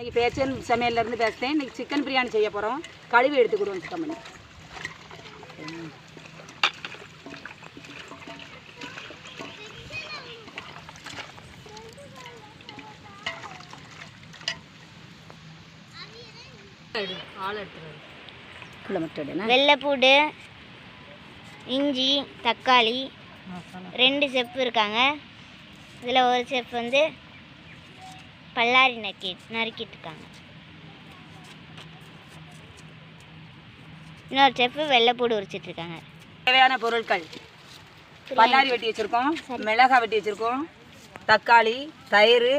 இன்றைக்கி பேச்சன் சமையல்லேருந்து பேசுகிறேன். இன்றைக்கி சிக்கன் பிரியாணி செய்ய போகிறோம். கழுவி எடுத்துக்கிடுவோம் சுத்தம் பண்ணி. வெள்ளைப்பூடு, இஞ்சி, தக்காளி 2 செஃப் இருக்காங்க. இதில் ஒரு செஃப் வந்து பல்லாரி நறுக்கிட்டு இருக்காங்க. இன்னொரு செஃப் வெள்ளைப்பூடு உரிச்சிட்ருக்காங்க. தேவையான பொருட்கள்: பல்லாரி வெட்டி வச்சுருக்கோம், மிளகாய் வெட்டி வச்சுருக்கோம், தக்காளி, தயிர்,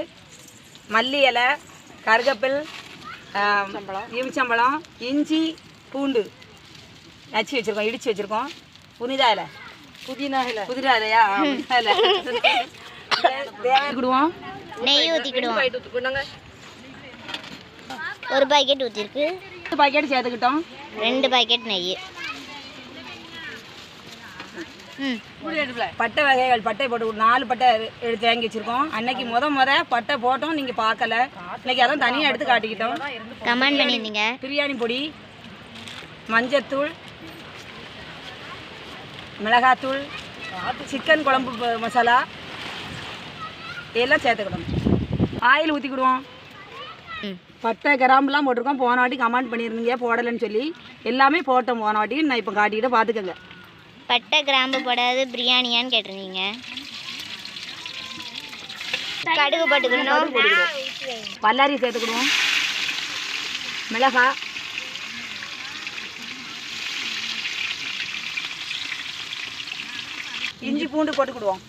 மல்லி இலை, கருகப்பில், எலுமிச்சம்பழம், இஞ்சி, பூண்டு நச்சு வச்சுருக்கோம், இடித்து வச்சுருக்கோம், புதினா இலையா தேவைக்கிடுவோம். நெய் ஊற்றிக்கிடுவோம். 1 பாக்கெட் ஊற்றிருக்கு. 2 பாக்கெட் சேர்த்துக்கிட்டோம். 2 பாக்கெட் நெய். பட்டை வகைகள் பட்டை போட்டு 4 பட்டை எடுத்து வாங்கி வச்சுருக்கோம். அன்னைக்கு முத பட்டை போட்டோம், நீங்கள் பார்க்கல. இன்னைக்கு அதான் தனியாக எடுத்து காட்டிக்கிட்டோம். கமெண்ட் பண்ணியிருந்தீங்க. பிரியாணி பொடி, மஞ்சத்தூள், மிளகாத்தூள், சிக்கன் குழம்பு மசாலா எல்லாம் சேர்த்துக்கிடணும். ஆயில் ஊற்றிக்கிடுவோம். பட்டை கிராம்புலாம் போட்டிருக்கோம். போன வாட்டி கமெண்ட் பண்ணியிருந்தீங்க போடலைன்னு சொல்லி. எல்லாமே போட்டோம் போன வாட்டி. நான் இப்போ காட்டிக்கிட்ட பார்த்துக்கோங்க. பட்டை கிராம்பு போடாது பிரியாணியான்னு கேட்டிருந்தீங்க. கடுகு போட்டுக்கணும். பல்லாரி சேர்த்துக்கிடுவோம். மிளகாய், இஞ்சி பூண்டு போட்டுக்கிடுவோம்.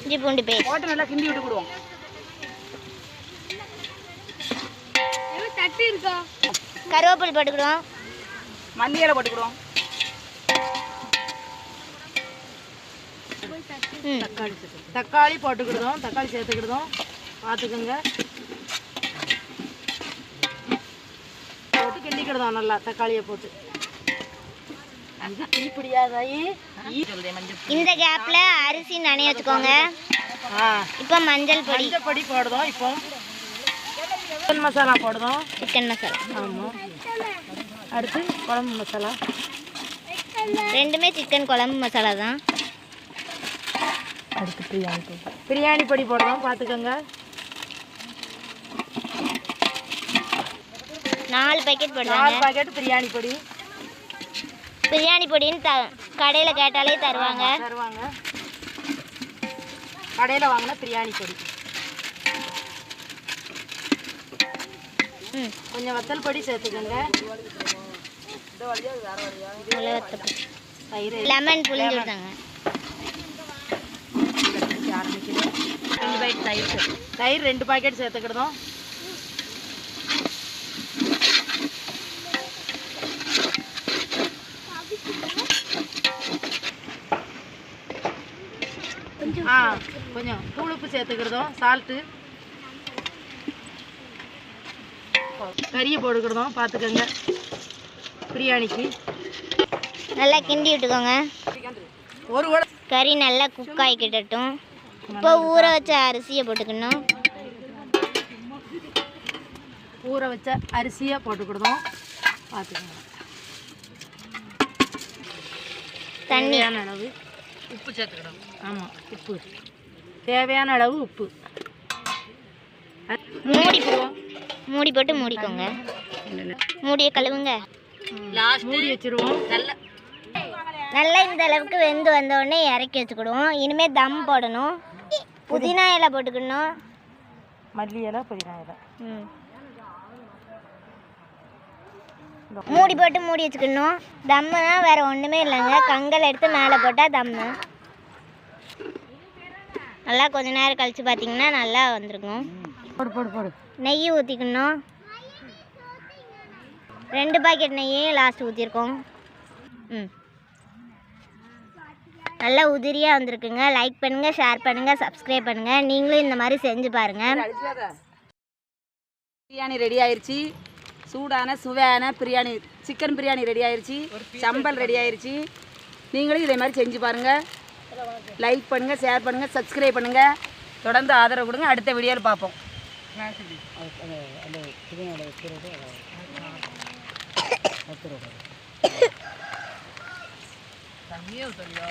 இஞ்சி பூண்டு பேஸ்ட் போட்டு நல்லா கிண்டி விட்டுக்கிடுவோம். கருவேப்பிலை போட்டுக்கிடுவோம். மல்லி இலை போட்டுக்கிடுவோம். தக்காளி போட்டுக்கிடுதோம். தக்காளி சேர்த்துக்கிடுதோம். பார்த்துக்கோங்க. போட்டு கிண்டிக்கிடுதோம் நல்லா. தக்காளியை போட்டு இந்த கேப்ல அரிசி நனைய வச்சுக்கோங்க. இப்போ மஞ்சள் பொடி போடுதோம். இப்போ சிக்கன் மசாலா போடுதோம். சிக்கன் மசாலா. ஆமாம். அடுத்து குழம்பு மசாலா. 2மே சிக்கன் குழம்பு மசாலா தான். அடுத்து பிரியாணி பொடி போடுறோம். பார்த்துக்கோங்க. 4 பாக்கெட் போடுவாங்க. 4 பாக்கெட் பிரியாணி பொடி. பிரியாணி பொடின்னு கடையில் கேட்டாலே தருவாங்க. கடையில் வாங்கின பிரியாணி பொடி. கொஞ்சம் வத்தல் பொடி சேர்த்துக்கோங்க. லெமன் புளிஞ்சு விட்டாங்க. தயிர் 2 பாக்கெட் சேர்த்துக்கிடுதோம். கொஞ்சம் தூளுப்பு சேர்த்துக்கிடுதோம். சால்ட்டு, கறியை போட்டுக்கிடுதோம். பார்த்துக்கோங்க. பிரியாணிக்கு நல்லா கிண்டி விட்டுக்கோங்க. ஒரு கறி நல்லா குக் ஆகிக்கிட்டட்டும். இப்போ ஊற வச்ச அரிசியை போட்டுக்கணும். ஊற வச்ச அரிசியை போட்டுக்கிடுதோம். பார்த்துக்கோங்க. தண்ணியான அளவு உப்பு சேர்த்துக்கிடும். ஆமாம், உப்பு தேவையான அளவு உப்பு. மூடி போட்டு மூடிக்கோங்க. மூடியை கழுவுங்க. மூடி வச்சுருவோம். நல்லா இந்த அளவுக்கு வெந்து வந்தோடனே இறக்கி வச்சுக்கிடுவோம். இனிமேல் தம் போடணும். புதினா இலை போட்டுக்கணும். மல்லி இலை, புதினா இலை. மூடி போட்டு மூடி வச்சுக்கணும். தம்முனா வேறு ஒன்றுமே இல்லைங்க. கங்கல் எடுத்து மேலே போட்டால் தம்மு. நல்லா கொஞ்ச நேரம் கழித்து பார்த்தீங்கன்னா நல்லா வந்திருக்கும். போடு. நெய் ஊற்றிக்கணும். 2 பாக்கெட் நெய்யும் லாஸ்ட் ஊற்றிருக்கோம். நல்லா உதிரியாக வந்திருக்குங்க. லைக் பண்ணுங்கள், ஷேர் பண்ணுங்கள், சப்ஸ்கிரைப் பண்ணுங்கள். நீங்களும் இந்த மாதிரி செஞ்சு பாருங்கள். பிரியாணி ரெடி ஆயிடுச்சு. சூடான சுவையான பிரியாணி, சிக்கன் பிரியாணி ரெடி ஆயிடுச்சு. சம்பல் ரெடி ஆயிடுச்சு. நீங்களும் இதே மாதிரி செஞ்சு பாருங்கள். லைக் பண்ணுங்கள், ஷேர் பண்ணுங்கள், சப்ஸ்கிரைப் பண்ணுங்கள். தொடர்ந்து ஆதரவு கொடுங்க. அடுத்த வீடியோவில் பார்ப்போம். அந்த புதினாவோட வைக்கிறது தண்ணியே ஊற்றலையா?